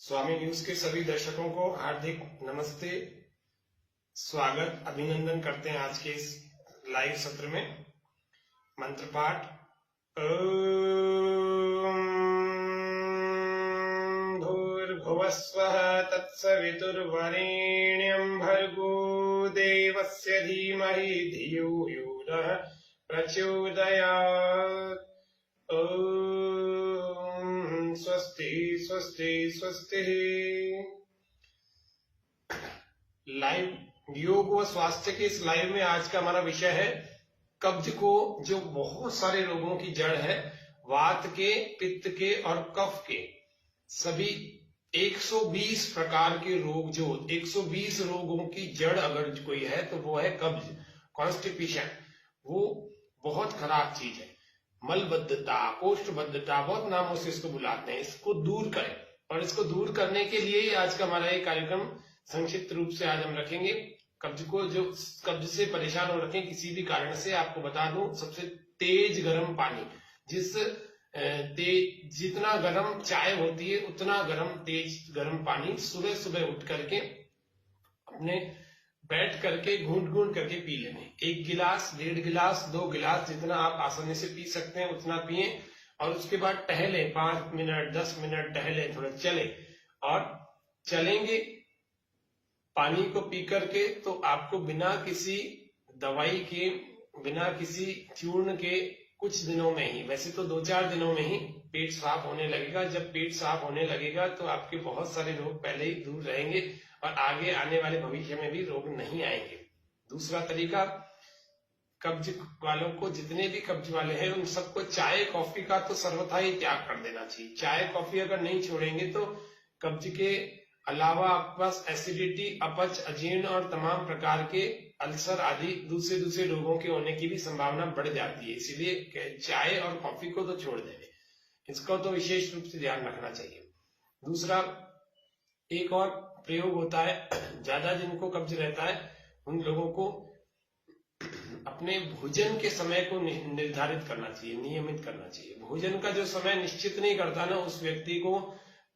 स्वामी news के सभी दर्शकों को हार्दिक नमस्ते, स्वागत, अभिनंदन करते हैं आज के इस लाइव सत्र में। मंत्र पाठ ओम भूर्भुवस्वः तत्सवितुर्वरेण्यं भर्गो देवस्य धीमहि धियो यो नः प्रचोदयात्। स्वस्ति स्वस्ति स्वस्ति। लाइव योग व स्वास्थ्य के इस लाइव में आज का हमारा विषय है कब्ज को, जो बहुत सारे रोगों की जड़ है, वात के, पित्त के और कफ के सभी 120 प्रकार के रोग, जो 120 रोगों की जड़ अगर कोई है तो वो है कब्ज, कॉन्स्टिपेशन। वो बहुत खराब चीज है। मलबद्धता, कोष्ठबद्धता, बहुत नामों से इसको बुलाते हैं। इसको दूर करें, और इसको दूर करने के लिए ही आज का हमारा ये कार्यक्रम संक्षिप्त रूप से आज हम रखेंगे। कब्ज को, जो कब्ज से परेशान हो रखे किसी भी कारण से, आपको बता दूं, सबसे तेज गर्म पानी, जितना गर्म चाय होती है उतना गर्म तेज गर्म पानी सुबह सुबह उठ करके अपने बैठ करके घूंट घूंट करके पी लेने। 1 गिलास, 1.5 गिलास, 2 गिलास, जितना आप आसानी से पी सकते हैं उतना पिए। और उसके बाद टहले, 5 मिनट 10 मिनट टहले, थोड़ा चले। और चलेंगे पानी को पी करके तो आपको बिना किसी दवाई के, बिना किसी चूर्ण के कुछ दिनों में ही, वैसे तो 2-4 दिनों में ही पेट साफ होने लगेगा। जब पेट साफ होने लगेगा तो आपके बहुत सारे रोग पहले ही दूर रहेंगे और आगे आने वाले भविष्य में भी रोग नहीं आएंगे। दूसरा तरीका, कब्ज वालों को, जितने भी कब्ज वाले हैं उन सबको चाय कॉफी का तो सर्वथा ही त्याग कर देना चाहिए। चाय कॉफी अगर नहीं छोड़ेंगे तो कब्ज के अलावा आपके पास एसिडिटी, अपच, अजीर्ण और तमाम प्रकार के अल्सर आदि दूसरे रोगों के होने की भी संभावना बढ़ जाती है। इसीलिए चाय और कॉफी को तो छोड़ देंगे, इसको तो विशेष रूप से ध्यान रखना चाहिए। दूसरा, एक और प्रयोग होता है, ज्यादा जिनको कब्ज रहता है उन लोगों को अपने भोजन के समय को निर्धारित करना चाहिए, नियमित करना चाहिए। भोजन का जो समय निश्चित नहीं करता ना, उस व्यक्ति को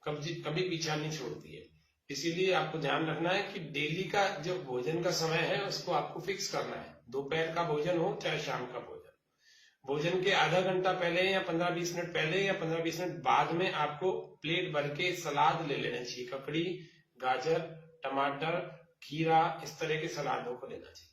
कब्ज कभी पीछा नहीं छोड़ती है। इसीलिए आपको ध्यान रखना है कि डेली का जो भोजन का समय है उसको आपको फिक्स करना है। दोपहर का भोजन हो चाहे शाम का भोजन, भोजन के आधा घंटा पहले या 15-20 मिनट पहले या 15-20 मिनट बाद में आपको प्लेट भर के सलाद ले लेना चाहिए। ककड़ी, गाजर, टमाटर, खीरा, इस तरह के सलादों को लेना चाहिए।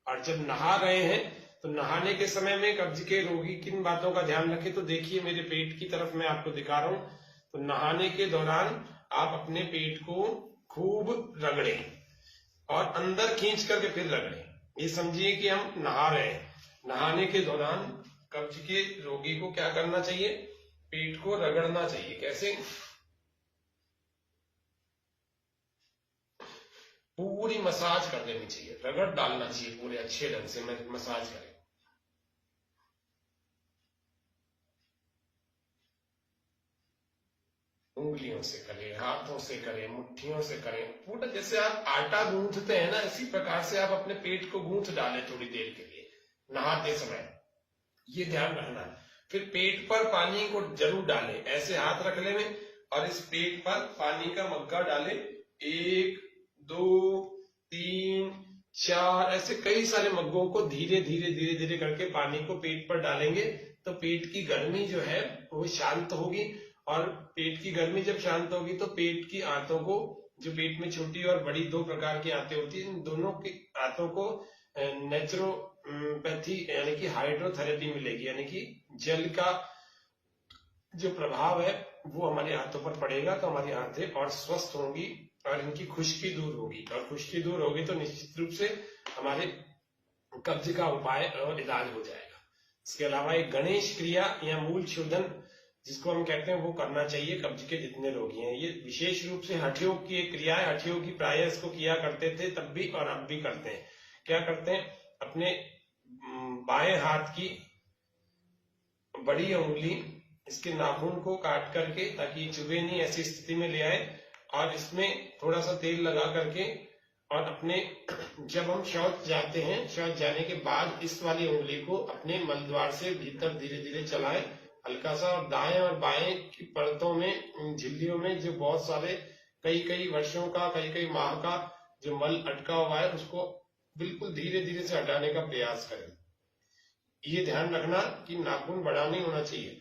और जब नहा रहे हैं तो नहाने के समय में कब्ज के रोगी किन बातों का ध्यान रखें, तो देखिए मेरे पेट की तरफ मैं आपको दिखा रहा हूं। तो नहाने के दौरान आप अपने पेट को खूब रगड़ें और अंदर खींच करके फिर रगड़ें। ये समझिए कि हम नहा रहे हैं। नहाने के दौरान कब्ज के रोगी को क्या करना चाहिए, पेट को रगड़ना चाहिए। कैसे? पूरी मसाज कर देनी चाहिए, रगड़ डालना चाहिए पूरे अच्छे ढंग से मसाज करें। उंगलियों से करें, हाथों से करें, मुट्ठियों से करें, पूरा जैसे आप आटा गूंथते हैं ना, इसी प्रकार से आप अपने पेट को गूंथ डालें थोड़ी देर के लिए नहाते समय। ये ध्यान रखना है। फिर पेट पर पानी को जरूर डालें, ऐसे हाथ रख ले में और इस पेट पर पानी का मग्गा डालें। 1 2 3 4 ऐसे कई सारे मग्गों को धीरे धीरे करके पानी को पेट पर डालेंगे तो पेट की गर्मी जो है वो शांत होगी। और पेट की गर्मी जब शांत होगी तो पेट की आंतों को, जो पेट में छोटी और बड़ी 2 प्रकार की आंतें होती हैं, इन दोनों की आंतों को नेचुरोपैथी यानी कि हाइड्रोथेरेपी मिलेगी, यानी कि जल का जो प्रभाव है वो हमारी आंतों पर पड़ेगा तो हमारी आंतें और स्वस्थ होंगी और इनकी खुश्की दूर होगी। और खुश्की दूर होगी तो निश्चित रूप से हमारे कब्ज का उपाय और इलाज हो जाएगा। इसके अलावा एक गणेश क्रिया या मूल शोधन जिसको हम कहते हैं वो करना चाहिए कब्ज के जितने रोगी हैं। ये विशेष रूप से हठयोग की एक क्रिया है। हठयोगी प्राय इसको किया करते थे तब भी और अब भी करते हैं। क्या करते हैं, अपने बाएं हाथ की बड़ी उंगली, इसके नाखून को काट करके, ताकि चुभे नहीं, ऐसी स्थिति में ले आए और इसमें थोड़ा सा तेल लगा करके, और अपने जब हम शौच जाते हैं, शौच जाने के बाद इस वाली उंगली को अपने मलद्वार से भीतर धीरे धीरे चलाएं हल्का सा, और दाएं और बाएं की परतों में, झिल्लियों में जो बहुत सारे कई कई वर्षों का, कई कई माह का जो मल अटका हुआ है, उसको बिल्कुल धीरे धीरे से हटाने का प्रयास करें। ये ध्यान रखना कि नाखून बड़ा नहीं होना चाहिए।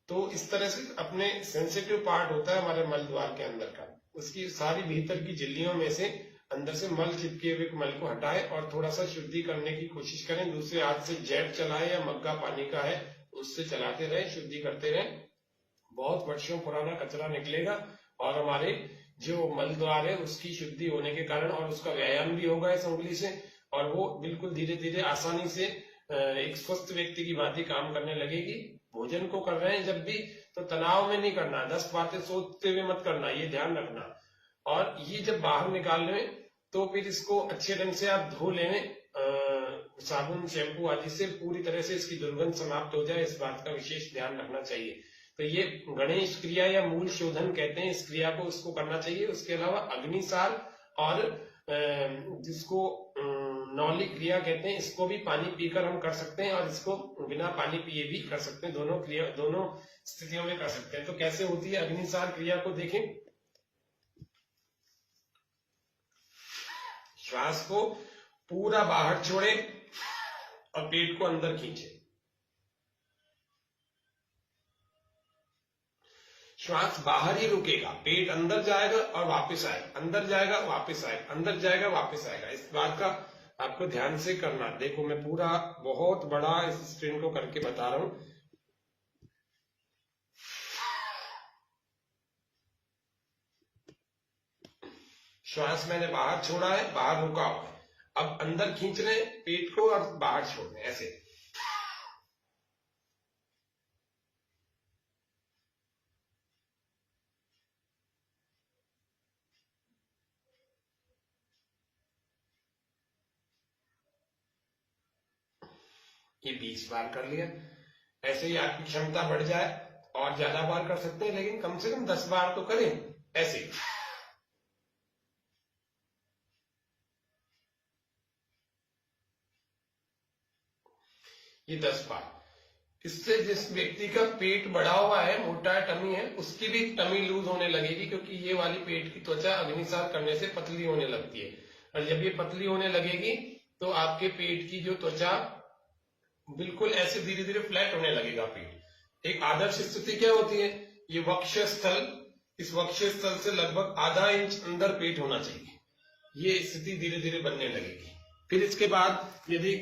तो इस तरह से अपने सेंसिटिव पार्ट होता है हमारे मल द्वार के अंदर का, उसकी सारी भीतर की झिल्लियों में से अंदर से मल चिपके हुए मल को हटाए और थोड़ा सा शुद्धि करने की कोशिश करें। दूसरे हाथ से जेट चलाए या मग्गा पानी का है उससे चलाते रहे, शुद्धि करते रहे। बहुत वर्षों पुराना कचरा निकलेगा और हमारे जो मल द्वार है उसकी शुद्धि होने के कारण, और उसका व्यायाम भी होगा इस उंगली से, और वो बिल्कुल धीरे धीरे आसानी से एक स्वस्थ व्यक्ति की भांति काम करने लगेगी। भोजन को कर रहे हैं जब भी, तो तनाव में नहीं करना, 10 बातें सोचते हुए मत करना, ये ध्यान रखना। और ये जब बाहर निकाल लें तो फिर इसको अच्छे ढंग से आप धो लें, साबुन शैम्पू आदि से, पूरी तरह से इसकी दुर्गंध समाप्त हो जाए, इस बात का विशेष ध्यान रखना चाहिए। तो ये गणेश क्रिया या मूल शोधन कहते हैं इस क्रिया को, इसको करना चाहिए। उसके अलावा अग्निसार और जिसको नौली क्रिया कहते हैं, इसको भी पानी पीकर हम कर सकते हैं, और इसको बिना पानी पिए भी कर सकते हैं। दोनों क्रिया, दोनों स्थितियों में कर सकते हैं। तो कैसे होती है अग्निसार क्रिया को देखें। श्वास को पूरा बाहर छोड़े और पेट को अंदर खींचे। श्वास बाहर ही रुकेगा, पेट अंदर जाएगा और वापस आएगा, अंदर जाएगा वापस आएगा, अंदर जाएगा वापस आएगा। इस बात का आपको ध्यान से करना। देखो मैं पूरा बहुत बड़ा इस स्क्रीन को करके बता रहा हूं। श्वास मैंने बाहर छोड़ा है, बाहर रुका हुआ है, अब अंदर खींच रहे पेट को और बाहर छोड़ रहे, ऐसे। ये 20 बार कर लिया। ऐसे ही आपकी क्षमता बढ़ जाए और ज्यादा बार कर सकते हैं, लेकिन कम से कम 10 बार तो करें ऐसे। ये 10 बार। इससे जिस व्यक्ति का पेट बढ़ा हुआ है, मोटा टमी है, उसकी भी टमी लूज होने लगेगी, क्योंकि ये वाली पेट की त्वचा अग्निसार करने से पतली होने लगती है। और जब ये पतली होने लगेगी तो आपके पेट की जो त्वचा बिल्कुल ऐसे धीरे धीरे फ्लैट होने लगेगा पेट। एक आदर्श स्थिति क्या होती है, ये वक्षस्थल, इस वक्षस्थल से लगभग आधा इंच अंदर पेट होना चाहिए। ये स्थिति धीरे धीरे बनने लगेगी। फिर इसके बाद यदि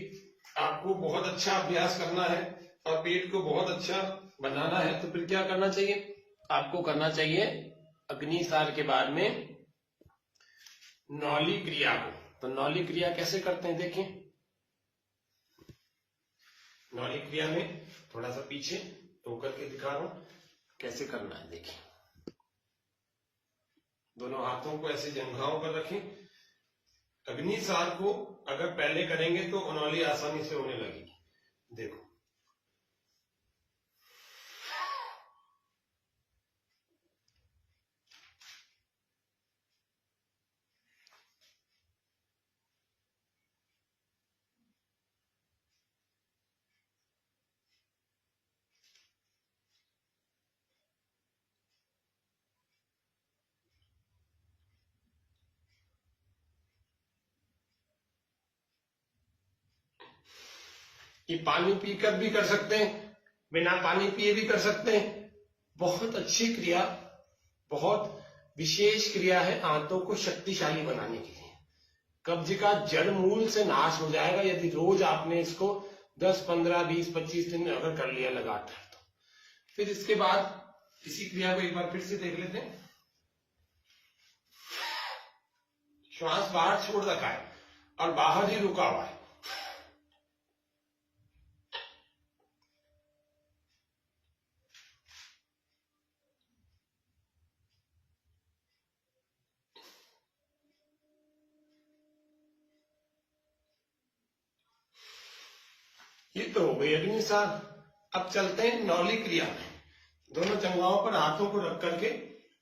आपको बहुत अच्छा अभ्यास करना है और पेट को बहुत अच्छा बनाना है, तो फिर क्या करना चाहिए, आपको करना चाहिए अग्निसार के बाद में नौली क्रिया को। तो नौली क्रिया कैसे करते हैं देखें। नौली क्रिया में थोड़ा सा पीछे होकर के दिखा रहा हूं कैसे करना है। देखिए, दोनों हाथों को ऐसे जंघाओं पर रखें। अग्निसार को अगर पहले करेंगे तो नौली आसानी से होने लगेगी। देखो, ये पानी पीकर भी कर सकते हैं, बिना पानी पिए भी कर सकते हैं। बहुत अच्छी क्रिया, बहुत विशेष क्रिया है आंतों को शक्तिशाली बनाने के लिए। कब्ज का जड़ मूल से नाश हो जाएगा यदि रोज आपने इसको 10, 15, 20, 25 दिन अगर कर लिया लगातार। तो फिर इसके बाद इसी क्रिया को एक बार फिर से देख लेते हैं। श्वास बाहर छोड़ रखा है और बाहर ही रुका हुआ है। ये तो हो गई अग्निसार। अब चलते हैं नौली क्रिया में। दोनों जंघाओं पर हाथों को रख करके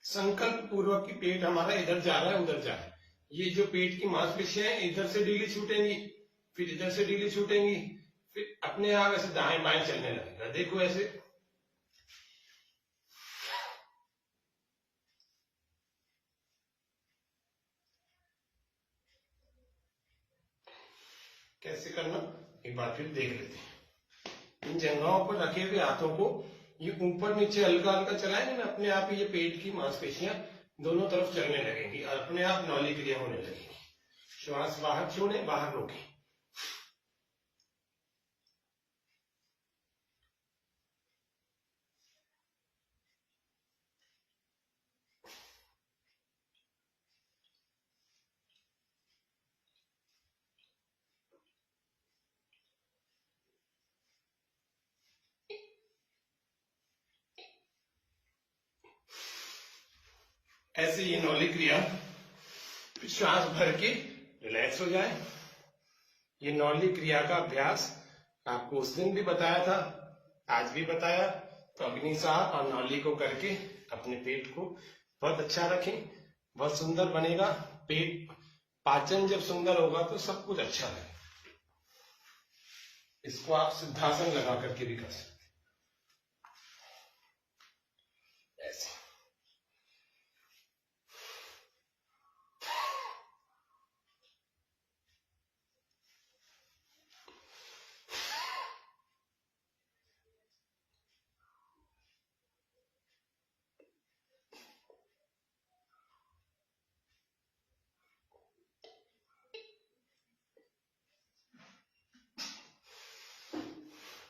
संकल्प पूर्वक की पेट हमारा इधर जा रहा है उधर जा रहा है। ये जो पेट की मांसपेशियां हैं इधर से ढीली छूटेंगी, फिर इधर से ढीली छूटेंगी, फिर अपने आप ऐसे दाएं बाएं चलने लगेगा। देखो ऐसे कैसे करना एक बार फिर देख लेते हैं। इन जगहों पर रखे हुए हाथों को ये ऊपर नीचे हल्का हल्का चलाएंगे ना, अपने आप ही ये पेट की मांसपेशियां दोनों तरफ चलने लगेंगी और अपने आप नौली क्रिया होने लगेगी। श्वास बाहर छोड़े, बाहर रोकें। ऐसे ये नौली क्रिया श्वास भर के रिलैक्स हो जाए। ये नौली क्रिया का अभ्यास आपको उस दिन भी बताया था, आज भी बताया। तो अग्निसार और नौली को करके अपने पेट को बहुत अच्छा रखें, बहुत सुंदर बनेगा पेट। पाचन जब सुंदर होगा तो सब कुछ अच्छा है। इसको आप सिद्धासन लगा करके भी कर सकते ऐसे।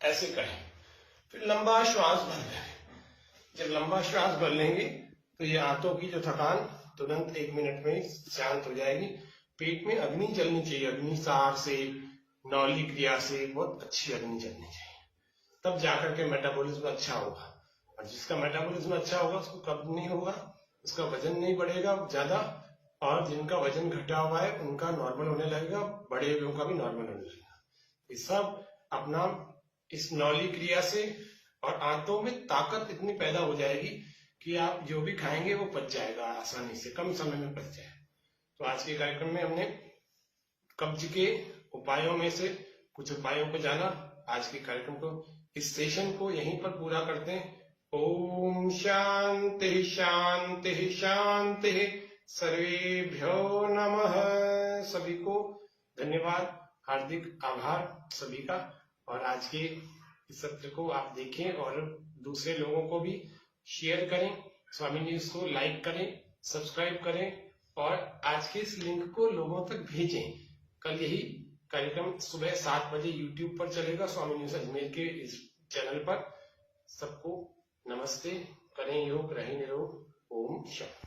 ऐसे करें, फिर लंबा श्वास भर लें। जब लंबा श्वास भर लेंगे तो ये हाथों की जो थकान तुरंत 1 मिनट में शांत हो जाएगी। पेट में अग्नि जलनी चाहिए, अग्निसार से, नौली क्रिया से बहुत अच्छी अग्नि जलनी चाहिए, तब जाकर के मेटाबॉलिज्म अच्छा होगा। और जिसका मेटाबॉलिज्म अच्छा होगा उसको कब्ज नहीं होगा, उसका वजन नहीं बढ़ेगा ज्यादा, और जिनका वजन घटा हुआ है उनका नॉर्मल होने लगेगा, बड़े लोगों का भी नॉर्मल होने लगेगा। ये सब अपना इस नौली क्रिया से, और आंतों में ताकत इतनी पैदा हो जाएगी कि आप जो भी खाएंगे वो पच जाएगा आसानी से, कम समय में पच जाए। तो आज के कार्यक्रम में हमने कब्ज के उपायों में से कुछ उपायों को जाना। आज के कार्यक्रम को, इस सेशन को यहीं पर पूरा करते हैं। ओम शांति शांति शांति, सर्वेभ्यो नमः। सभी को धन्यवाद, हार्दिक आभार सभी का। और आज के इस सत्र को आप देखें और दूसरे लोगों को भी शेयर करें, स्वामी न्यूज को लाइक करें, सब्सक्राइब करें, और आज के इस लिंक को लोगों तक भेजें। कल यही कार्यक्रम सुबह 7 बजे यूट्यूब पर चलेगा, स्वामी न्यूज अजमेर के इस चैनल पर। सबको नमस्ते, करें योग, रहें निरोग। ओम शांति।